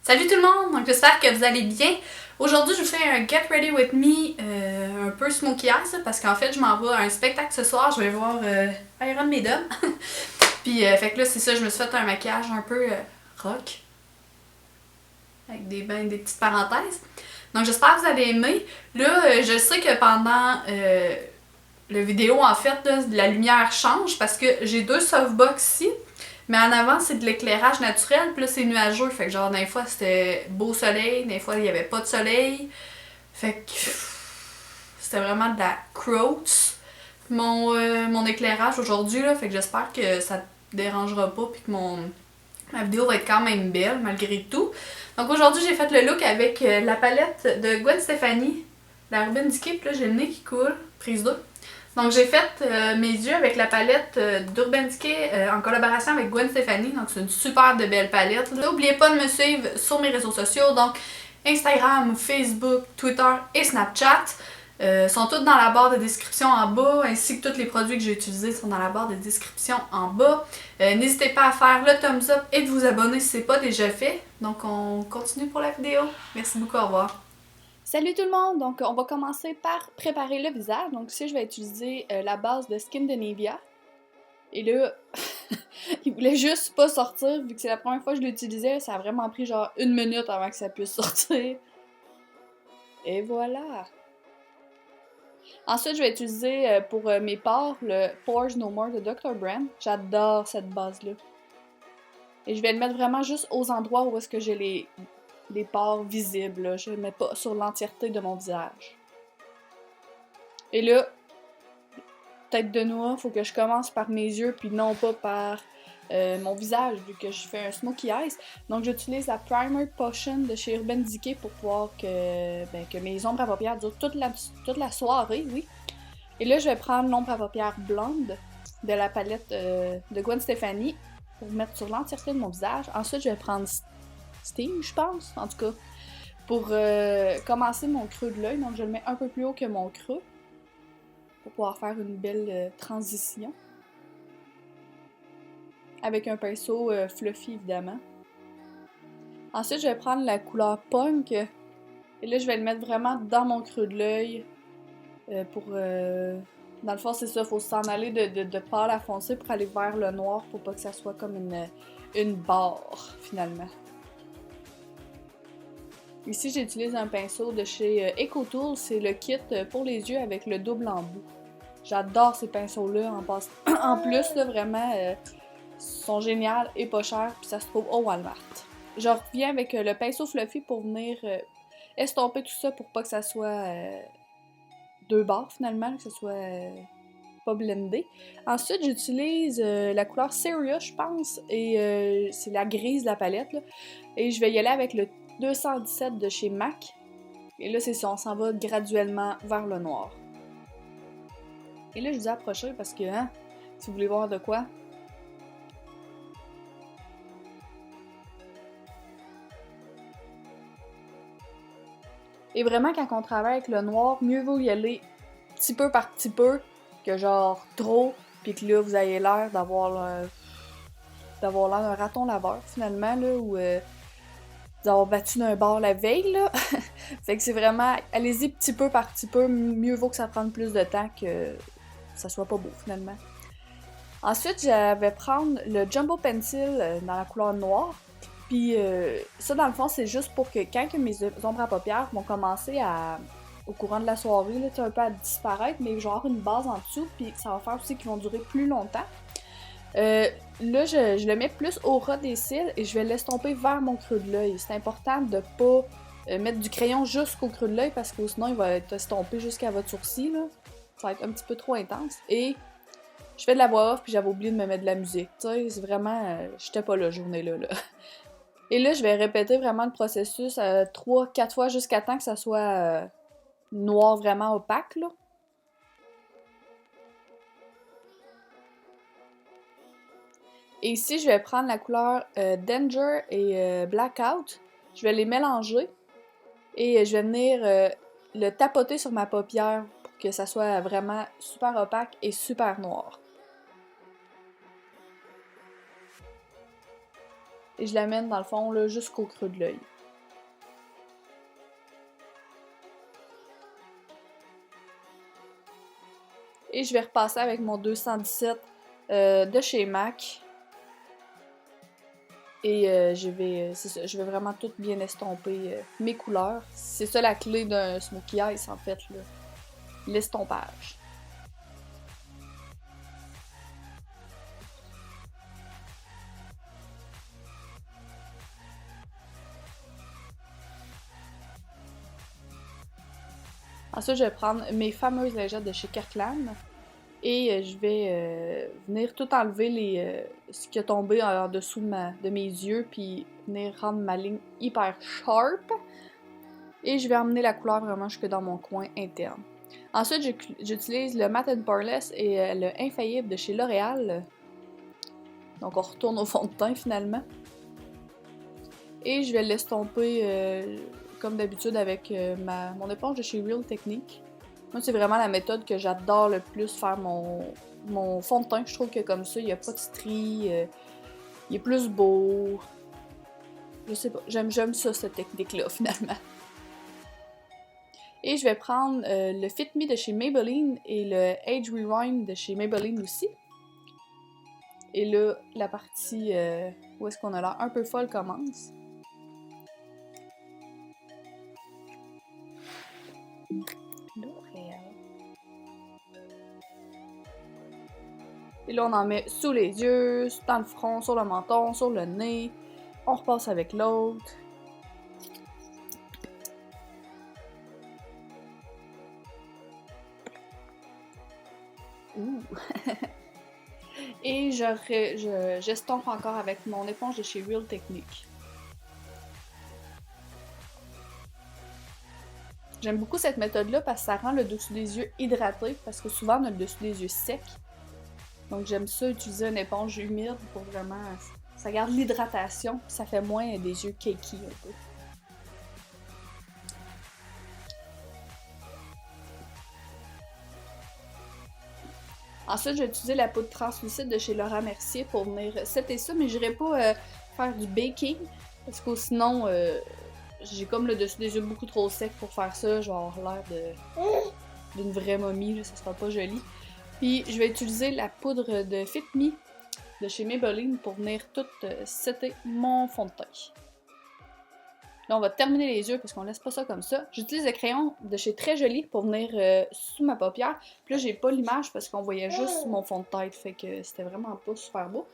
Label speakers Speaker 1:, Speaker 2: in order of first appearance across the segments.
Speaker 1: Salut tout le monde, donc j'espère que vous allez bien. Aujourd'hui, je vous fais un Get Ready With Me un peu smoky eyes parce qu'en fait, je m'en vais à un spectacle ce soir. Je vais voir Iron Maiden. Puis, fait que là, c'est ça, je me suis fait un maquillage un peu rock avec des petites parenthèses. Donc, j'espère que vous allez aimer. Là, je sais que pendant la vidéo, en fait, là, la lumière change parce que j'ai deux softbox ici. Mais en avant, c'est de l'éclairage naturel, puis là, c'est nuageux. Fait que genre, des fois, c'était beau soleil, des fois, il n'y avait pas de soleil. Fait que c'était vraiment de la croûte, mon éclairage aujourd'hui, là. Fait que j'espère que ça te dérangera pas, puis que ma vidéo va être quand même belle, malgré tout. Donc aujourd'hui, j'ai fait le look avec la palette de Gwen Stefani, la Urban Decay, puis là, j'ai le nez qui coule, prise 2. Donc j'ai fait mes yeux avec la palette d'Urban Decay en collaboration avec Gwen Stefani. Donc c'est une super de belle palette. N'oubliez pas de me suivre sur mes réseaux sociaux, donc Instagram, Facebook, Twitter et Snapchat. Sont toutes dans la barre de description en bas, ainsi que tous les produits que j'ai utilisés sont dans la barre de description en bas. N'hésitez pas à faire le thumbs up et de vous abonner si ce n'est pas déjà fait. Donc on continue pour la vidéo. Merci beaucoup, au revoir.
Speaker 2: Salut tout le monde! Donc, on va commencer par préparer le visage. Donc, ici, je vais utiliser la base de Skin de Nivea. Et là, il voulait juste pas sortir, vu que c'est la première fois que je l'utilisais. Ça a vraiment pris genre 1 minute avant que ça puisse sortir. Et voilà! Ensuite, je vais utiliser pour mes pores le Pores No More de Dr. Brand. J'adore cette base-là. Et je vais le mettre vraiment juste aux endroits où est-ce que j'ai les pores visibles. Là. Je le mets pas sur l'entièreté de mon visage. Et là, tête de noix, faut que je commence par mes yeux puis non pas par mon visage vu que je fais un smoky eyes. Donc j'utilise la Primer Potion de chez Urban Decay pour pouvoir que mes ombres à paupières durent toute la soirée, oui. Et là, je vais prendre l'ombre à paupières blonde de la palette de Gwen Stefani pour mettre sur l'entièreté de mon visage. Ensuite, je vais prendre Steam, je pense, en tout cas, pour commencer mon creux de l'œil. Donc je le mets un peu plus haut que mon creux pour pouvoir faire une belle transition. Avec un pinceau fluffy, évidemment. Ensuite, je vais prendre la couleur Punk. Et là, je vais le mettre vraiment dans mon creux de l'œil. Dans le fond, c'est ça, il faut s'en aller de pâle à foncé pour aller vers le noir pour pas que ça soit comme une barre, finalement. Ici, j'utilise un pinceau de chez EcoTools. C'est le kit pour les yeux avec le double embout. J'adore ces pinceaux-là. En plus, là, vraiment, ils sont géniaux et pas chers, puis ça se trouve au Walmart. Je reviens avec le pinceau fluffy pour venir estomper tout ça pour pas que ça soit deux barres, finalement, que ça soit pas blendé. Ensuite, j'utilise la couleur Serious, je pense, et c'est la grise de la palette, là. Et je vais y aller avec le 217 de chez MAC. Et là, c'est ça, on s'en va graduellement vers le noir. Et là, je vous ai approché parce que, hein, si vous voulez voir de quoi. Et vraiment, quand on travaille avec le noir, mieux vaut y aller petit peu par petit peu que genre trop, puis que là, vous ayez l'air d'avoir l'air d'un raton laveur, finalement, là, ou d'avoir battu d'un bar la veille, là. Fait que c'est vraiment, allez-y petit peu par petit peu, mieux vaut que ça prenne plus de temps que ça soit pas beau, finalement. Ensuite, je vais prendre le Jumbo Pencil dans la couleur noire. Puis ça, dans le fond, c'est juste pour que quand mes ombres à paupières vont commencer au courant de la soirée, là, un peu à disparaître, mais genre une base en dessous, puis ça va faire aussi qu'ils vont durer plus longtemps. Là, je le mets plus au ras des cils et je vais l'estomper vers mon creux de l'œil. C'est important de pas mettre du crayon jusqu'au creux de l'œil parce que sinon il va être estompé jusqu'à votre sourcil. Là. Ça va être un petit peu trop intense. Et je fais de la voix off puis j'avais oublié de me mettre de la musique. Tu sais, c'est vraiment... j'étais pas là, journée-là. Là. Et là, je vais répéter vraiment le processus 3-4 fois jusqu'à temps que ça soit noir vraiment opaque, là. Et ici, je vais prendre la couleur Danger et Blackout. Je vais les mélanger et je vais venir le tapoter sur ma paupière pour que ça soit vraiment super opaque et super noir. Et je l'amène dans le fond là, jusqu'au creux de l'œil. Et je vais repasser avec mon 217 de chez MAC. Et c'est ça, je vais vraiment tout bien estomper mes couleurs. C'est ça la clé d'un smokey eyes en fait, l'estompage. Ensuite, je vais prendre mes fameuses lingettes de chez Kirkland et je vais venir tout enlever ce qui a tombé en dessous de mes yeux puis venir rendre ma ligne hyper sharp. Et je vais emmener la couleur vraiment jusque dans mon coin interne. Ensuite, j'utilise le Matte & Poreless et le Infaillible de chez L'Oréal. Donc on retourne au fond de teint finalement. Et je vais l'estomper comme d'habitude avec mon éponge de chez Real Technique. Moi, c'est vraiment la méthode que j'adore le plus, faire mon fond de teint. Je trouve que comme ça, il n'y a pas de stries, il est plus beau. Je sais pas, j'aime ça, cette technique-là, finalement. Et je vais prendre le Fit Me de chez Maybelline et le Age Rewind de chez Maybelline aussi. Et là, la partie où est-ce qu'on a l'air un peu folle commence. Et là, on en met sous les yeux, dans le front, sur le menton, sur le nez. On repasse avec l'autre. Ouh! Et j'estompe encore avec mon éponge de chez Real Technique. J'aime beaucoup cette méthode-là parce que ça rend le dessus des yeux hydraté, parce que souvent on a le dessus des yeux sec. Donc j'aime ça, utiliser une éponge humide pour vraiment... Ça garde l'hydratation, ça fait moins des yeux cakey un peu. Ensuite, je vais utiliser la poudre translucide de chez Laura Mercier pour venir setter ça, mais je n'irai pas faire du baking, parce que sinon, j'ai comme le dessus des yeux beaucoup trop sec pour faire ça, je vais avoir l'air d'une vraie momie, là, ça sera pas joli. Puis je vais utiliser la poudre de Fit Me de chez Maybelline pour venir tout setter mon fond de teint. Là, on va terminer les yeux parce qu'on laisse pas ça comme ça. J'utilise le crayon de chez Très Joli pour venir sous ma paupière. Puis là, j'ai pas l'image parce qu'on voyait juste mon fond de tête, fait que c'était vraiment pas super beau.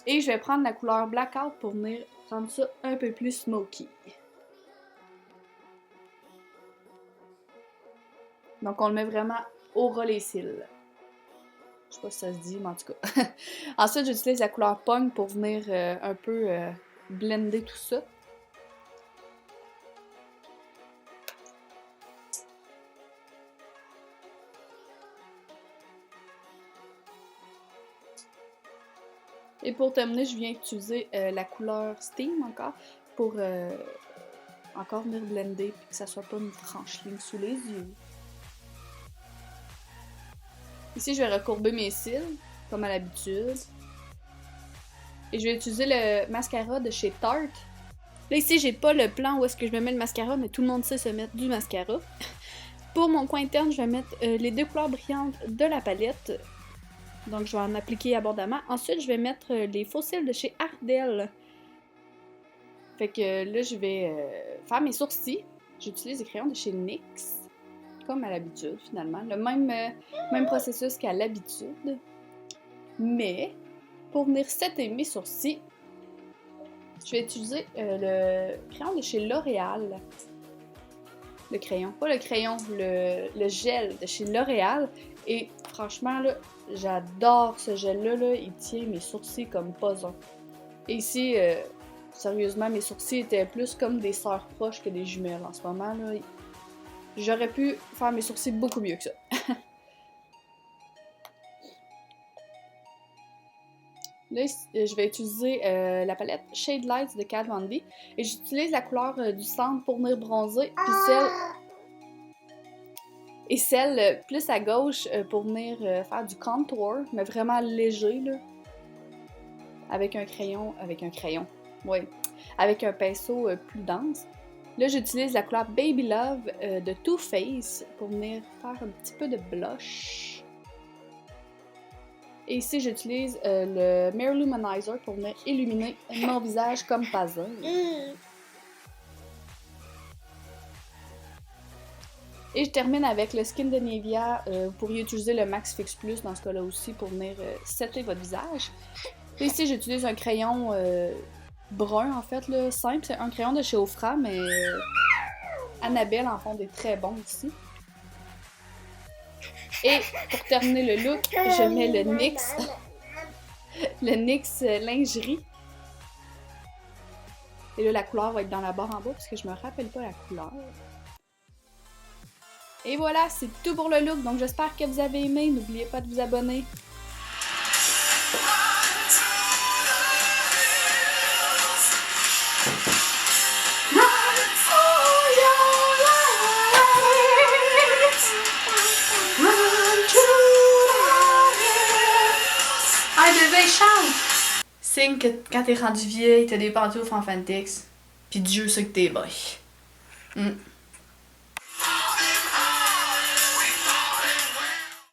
Speaker 2: Et je vais prendre la couleur Blackout pour venir rendre ça un peu plus smoky. Donc, on le met vraiment au ras les cils. Je sais pas si ça se dit, mais en tout cas. Ensuite, j'utilise la couleur Pong pour venir un peu blender tout ça. Et pour terminer, je viens utiliser la couleur Steam encore pour encore venir blender puis que ça soit pas une franche ligne sous les yeux. Ici, je vais recourber mes cils, comme à l'habitude. Et je vais utiliser le mascara de chez Tarte. Là, ici, j'ai pas le plan où est-ce que je me mets le mascara, mais tout le monde sait se mettre du mascara. Pour mon coin interne, je vais mettre les deux couleurs brillantes de la palette. Donc, je vais en appliquer abondamment. Ensuite, je vais mettre les faux cils de chez Ardell. Fait que là, je vais faire mes sourcils. J'utilise les crayons de chez NYX. Comme à l'habitude, finalement. Le même processus qu'à l'habitude. Mais, pour venir setter mes sourcils, je vais utiliser le crayon de chez L'Oréal. Le crayon, pas le crayon, le gel de chez L'Oréal. Et franchement, là, j'adore ce gel-là. Là. Il tient mes sourcils comme pas un. Et ici, sérieusement, mes sourcils étaient plus comme des sœurs proches que des jumelles en ce moment. Là. J'aurais pu faire mes sourcils beaucoup mieux que ça. Là, je vais utiliser la palette Shade Lights de Kat Von D. Et j'utilise la couleur du centre pour venir bronzer. Puis celle plus à gauche pour venir faire du contour, mais vraiment léger, là. Avec un crayon. Oui. Avec un pinceau plus dense. Là, j'utilise la couleur Baby Love de Too Faced pour venir faire un petit peu de blush. Et ici, j'utilise le Mirror Luminizer pour venir illuminer mon visage comme puzzle. Et je termine avec le Skin de Nivea. Vous pourriez utiliser le Max Fix Plus dans ce cas-là aussi pour venir setter votre visage. Et ici, j'utilise un crayon brun, en fait, là, simple. C'est un crayon de chez Ofra, mais Annabelle en fond est très bon aussi. Et pour terminer le look, je mets le NYX, le NYX lingerie. Et là, la couleur va être dans la barre en bas parce que je me rappelle pas la couleur. Et voilà, c'est tout pour le look. Donc j'espère que vous avez aimé. N'oubliez pas de vous abonner. Signe que quand t'es rendu vieille, t'as des pantoufles en Fantex, pis Dieu sait que t'es boy.